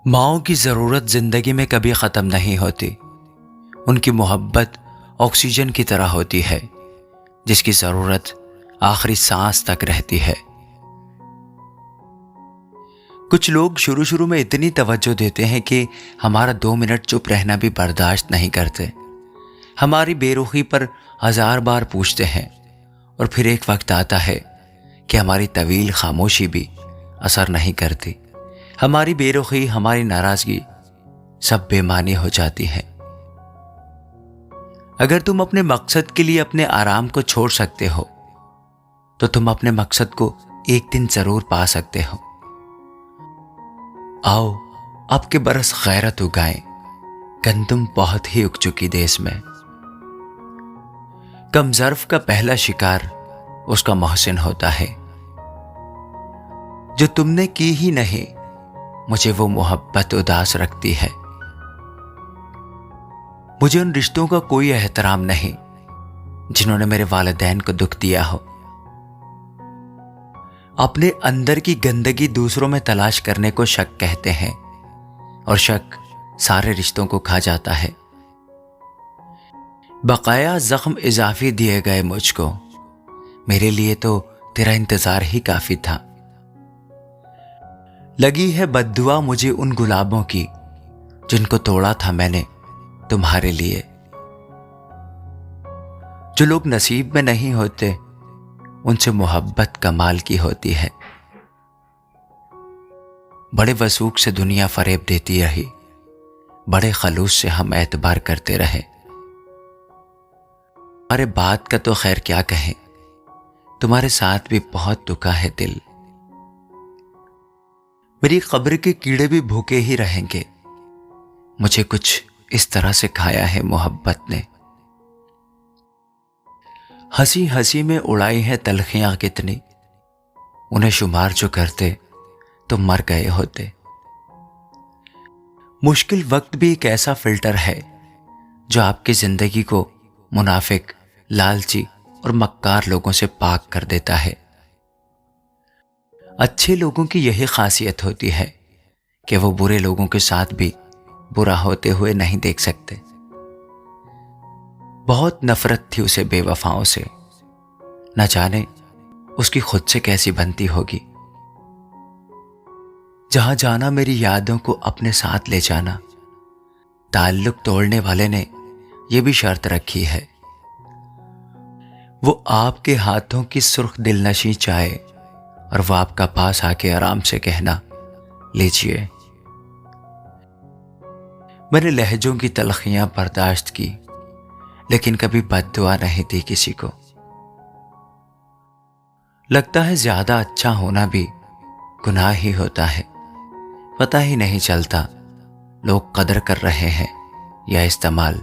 माँओं की ज़रूरत ज़िंदगी में कभी ख़त्म नहीं होती। उनकी मोहब्बत ऑक्सीजन की तरह होती है, जिसकी ज़रूरत आखिरी सांस तक रहती है। कुछ लोग शुरू शुरू में इतनी तवज्जो देते हैं कि हमारा 2 मिनट चुप रहना भी बर्दाश्त नहीं करते। हमारी बेरुखी पर 1000 बार पूछते हैं और फिर एक वक्त आता है कि हमारी तवील खामोशी भी असर नहीं करती। हमारी बेरुखी, हमारी नाराजगी सब बेमानी हो जाती है। अगर तुम अपने मकसद के लिए अपने आराम को छोड़ सकते हो तो तुम अपने मकसद को एक दिन जरूर पा सकते हो। आओ आपके बरस गैरत उगाएं, गंदुम बहुत ही उग चुकी देश में। कम ज़र्फ का पहला शिकार उसका मोहसिन होता है। जो तुमने की ही नहीं, मुझे वो मोहब्बत उदास रखती है। मुझे उन रिश्तों का कोई एहतराम नहीं जिन्होंने मेरे वालिदैन को दुख दिया हो। अपने अंदर की गंदगी दूसरों में तलाश करने को शक कहते हैं और शक सारे रिश्तों को खा जाता है। बकाया जख्म इजाफी दिए गए मुझको, मेरे लिए तो तेरा इंतजार ही काफी था। लगी है बद्दुआ मुझे उन गुलाबों की जिनको तोड़ा था मैंने तुम्हारे लिए। जो लोग नसीब में नहीं होते उनसे मोहब्बत कमाल की होती है। बड़े वसूख से दुनिया फरेब देती रही, बड़े खलूस से हम एतबार करते रहे। हमारे बात का तो खैर क्या कहें, तुम्हारे साथ भी बहुत दुखा है दिल। मेरी कब्र के कीड़े भी भूखे ही रहेंगे, मुझे कुछ इस तरह से खाया है मोहब्बत ने। हंसी हंसी में उड़ाई है तलखियां कितनी, उन्हें शुमार जो करते तो मर गए होते। मुश्किल वक्त भी एक ऐसा फिल्टर है जो आपकी जिंदगी को मुनाफिक, लालची और मक्कार लोगों से पाक कर देता है। अच्छे लोगों की यही खासियत होती है कि वो बुरे लोगों के साथ भी बुरा होते हुए नहीं देख सकते। बहुत नफरत थी उसे बेवफाओं से, न जाने उसकी खुद से कैसी बनती होगी। जहां जाना मेरी यादों को अपने साथ ले जाना, ताल्लुक तोड़ने वाले ने यह भी शर्त रखी है, वो आपके हाथों की सुर्ख दिलनशी चाहे और वो आपका पास आके आराम से कहना लीजिए। मैंने लहजों की तलखियां बर्दाश्त की, लेकिन कभी बद्दुआ नहीं दी किसी को। लगता है ज्यादा अच्छा होना भी गुनाह ही होता है। पता ही नहीं चलता लोग कदर कर रहे हैं या इस्तेमाल।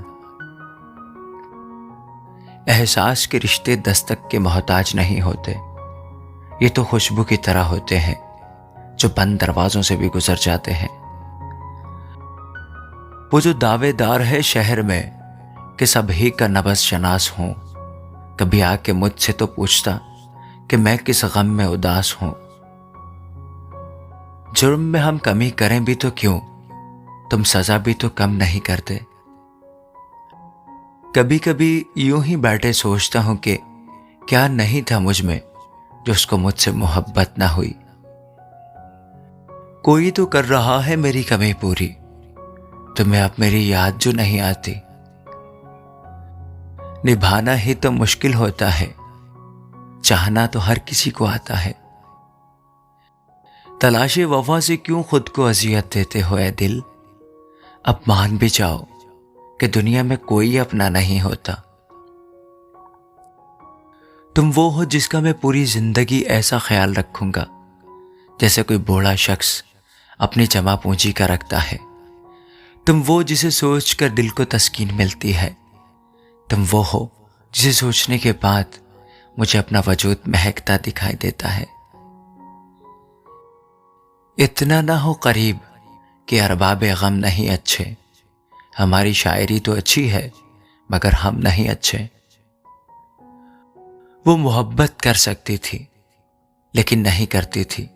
एहसास के रिश्ते दस्तक के मोहताज नहीं होते, ये तो खुशबू की तरह होते हैं जो बंद दरवाजों से भी गुजर जाते हैं। वो जो दावेदार है शहर में कि सभी का नबज शनास हूं, कभी आके मुझसे तो पूछता कि मैं किस गम में उदास हूं। जुर्म में हम कमी करें भी तो क्यों, तुम सजा भी तो कम नहीं करते। कभी कभी यूं ही बैठे सोचता हूं कि क्या नहीं था मुझ में जो उसको मुझसे मोहब्बत ना हुई। कोई तो कर रहा है मेरी कमी पूरी, तुम्हें अब मेरी याद जो नहीं आती। निभाना ही तो मुश्किल होता है, चाहना तो हर किसी को आता है। तलाशे वफा से क्यों खुद को अजियत देते हो ऐ दिल, अब मान भी जाओ कि दुनिया में कोई अपना नहीं होता। तुम वो हो जिसका मैं पूरी जिंदगी ऐसा ख्याल रखूंगा जैसे कोई बूढ़ा शख्स अपनी जमा पूंजी का रखता है। तुम वो जिसे सोचकर दिल को तस्कीन मिलती है। तुम वो हो जिसे सोचने के बाद मुझे अपना वजूद महकता दिखाई देता है। इतना ना हो करीब कि अरबाबे गम नहीं अच्छे, हमारी शायरी तो अच्छी है मगर हम नहीं अच्छे। वो मोहब्बत कर सकती थी लेकिन नहीं करती थी,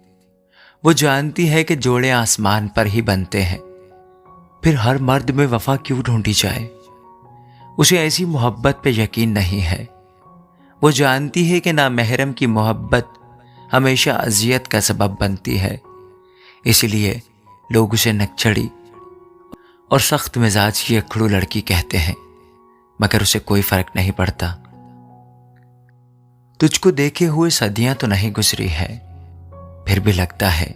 वो जानती है कि जोड़े आसमान पर ही बनते हैं, फिर हर मर्द में वफा क्यों ढूंढी जाए। उसे ऐसी मोहब्बत पे यकीन नहीं है। वो जानती है कि नामहरम की मोहब्बत हमेशा अजियत का सबब बनती है, इसलिए लोग उसे नकचड़ी और सख्त मिजाज की अखड़ू लड़की कहते हैं, मगर उसे कोई फर्क नहीं पड़ता। तुझको देखे हुए सदियां तो नहीं गुजरी है, फिर भी लगता है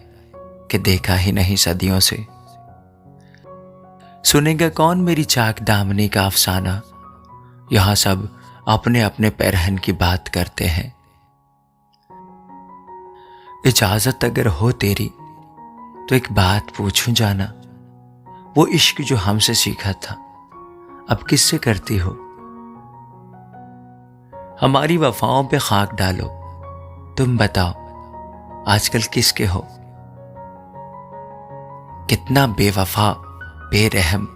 कि देखा ही नहीं सदियों से। सुनेगा कौन मेरी चाक दामनी का अफसाना, यहां सब अपने अपने पैरहन की बात करते हैं। इजाजत अगर हो तेरी तो एक बात पूछूं जाना, वो इश्क जो हमसे सीखा था अब किससे करती हो। हमारी वफाओं पे खाक डालो, तुम बताओ आजकल किसके हो। कितना बेवफा बेरहम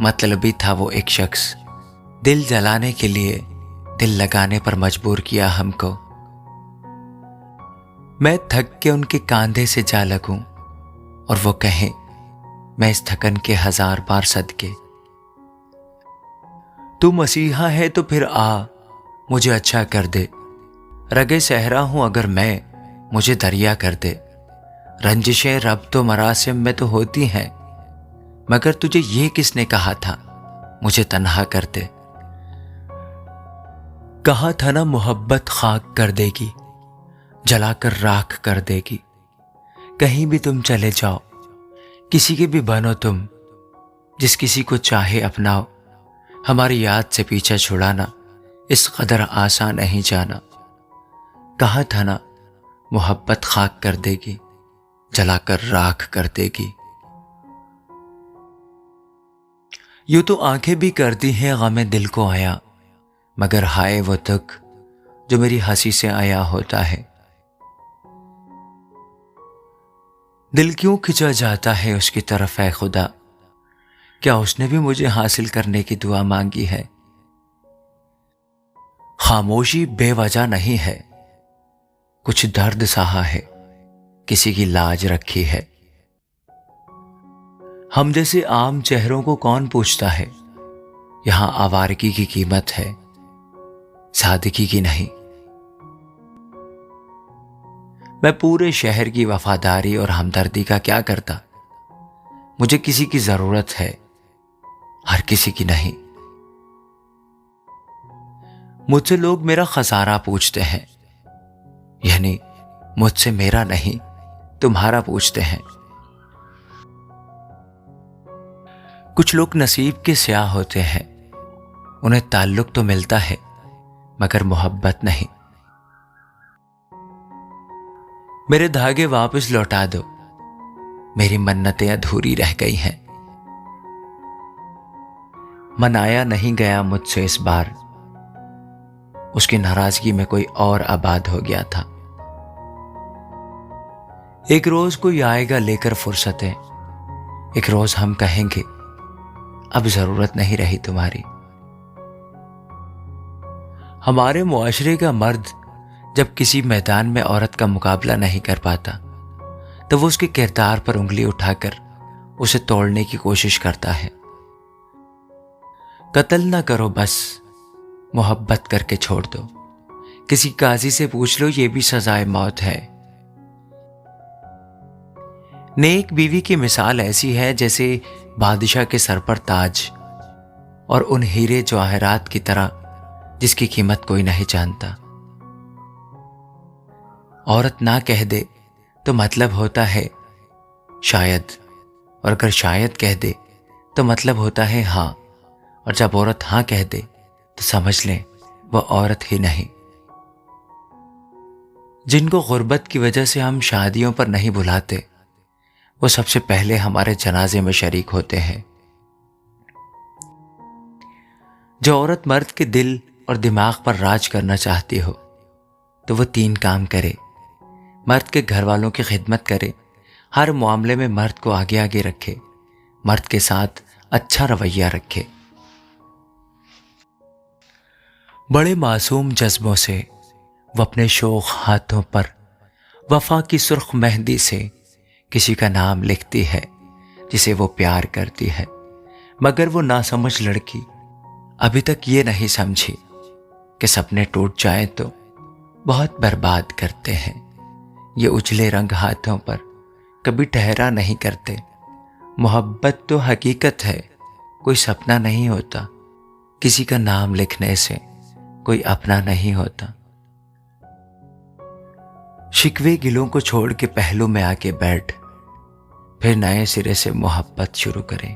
मतलबी था वो एक शख्स, दिल जलाने के लिए दिल लगाने पर मजबूर किया हमको। मैं थक के उनके कांधे से जा लगूं और वो कहें मैं इस थकन के 1000 बार सदके। तू मसीहा है तो फिर आ मुझे अच्छा कर दे, रगे सहरा हूं अगर मैं मुझे दरिया कर दे। रंजिशें रब तो मरासिम में तो होती हैं, मगर तुझे ये किसने कहा था मुझे तन्हा कर दे। कहा था ना मोहब्बत खाक कर देगी, जलाकर राख कर देगी। कहीं भी तुम चले जाओ, किसी के भी बनो तुम, जिस किसी को चाहे अपनाओ। हमारी याद से पीछा छुड़ाना इस कदर आसान नहीं जाना। कहा था ना मोहब्बत खाक कर देगी, जलाकर राख कर देगी। यूं तो आंखें भी करती हैं गमे दिल को आया, मगर हाय वो दुख जो मेरी हंसी से आया होता है। दिल क्यों खिंचा जाता है उसकी तरफ है खुदा, क्या उसने भी मुझे हासिल करने की दुआ मांगी है। खामोशी बेवजह नहीं है, कुछ दर्द सहा है, किसी की लाज रखी है। हम जैसे आम चेहरों को कौन पूछता है, यहां आवारगी की कीमत है, सादगी की नहीं। मैं पूरे शहर की वफादारी और हमदर्दी का क्या करता। मुझे किसी की जरूरत है, हर किसी की नहीं। मुझसे लोग मेरा खसारा पूछते हैं, यानी मुझसे मेरा नहीं तुम्हारा पूछते हैं। कुछ लोग नसीब के स्याह होते हैं, उन्हें ताल्लुक तो मिलता है मगर मोहब्बत नहीं। मेरे धागे वापस लौटा दो, मेरी मन्नतें अधूरी रह गई हैं। मनाया नहीं गया मुझसे इस बार, उसकी नाराजगी में कोई और आबाद हो गया था। एक रोज कोई आएगा लेकर फुर्सतें, एक रोज हम कहेंगे अब जरूरत नहीं रही तुम्हारी। हमारे मुआशरे का मर्द जब किसी मैदान में औरत का मुकाबला नहीं कर पाता, तो वो उसके किरदार पर उंगली उठाकर उसे तोड़ने की कोशिश करता है। कत्ल ना करो, बस मोहब्बत करके छोड़ दो। किसी काजी से पूछ लो, ये भी सजाए मौत है। नेक बीवी की मिसाल ऐसी है जैसे बादशाह के सर पर ताज और उन हीरे जवाहरात की तरह जिसकी कीमत कोई नहीं जानता। औरत ना कह दे तो मतलब होता है शायद, और अगर शायद कह दे तो मतलब होता है हाँ, और जब औरत हाँ कह दे तो समझ लें वो औरत ही नहीं। जिनको गुर्बत की वजह से हम शादियों पर नहीं बुलाते, वो सबसे पहले हमारे जनाजे में शरीक होते हैं। जो औरत मर्द के दिल और दिमाग पर राज करना चाहती हो तो वो 3 काम करे। मर्द के घर वालों की खिदमत करे, हर मामले में मर्द को आगे आगे रखे, मर्द के साथ अच्छा रवैया रखे। बड़े मासूम जज्बों से वो अपने शोख हाथों पर वफा की सुर्ख मेहंदी से किसी का नाम लिखती है जिसे वो प्यार करती है, मगर वो नासमझ लड़की अभी तक ये नहीं समझी कि सपने टूट जाएं तो बहुत बर्बाद करते हैं। ये उजले रंग हाथों पर कभी ठहरा नहीं करते। मोहब्बत तो हकीकत है, कोई सपना नहीं होता। किसी का नाम लिखने से कोई अपना नहीं होता। शिकवे गिलों को छोड़ के पहलू में आके बैठ, फिर नए सिरे से मोहब्बत शुरू करें।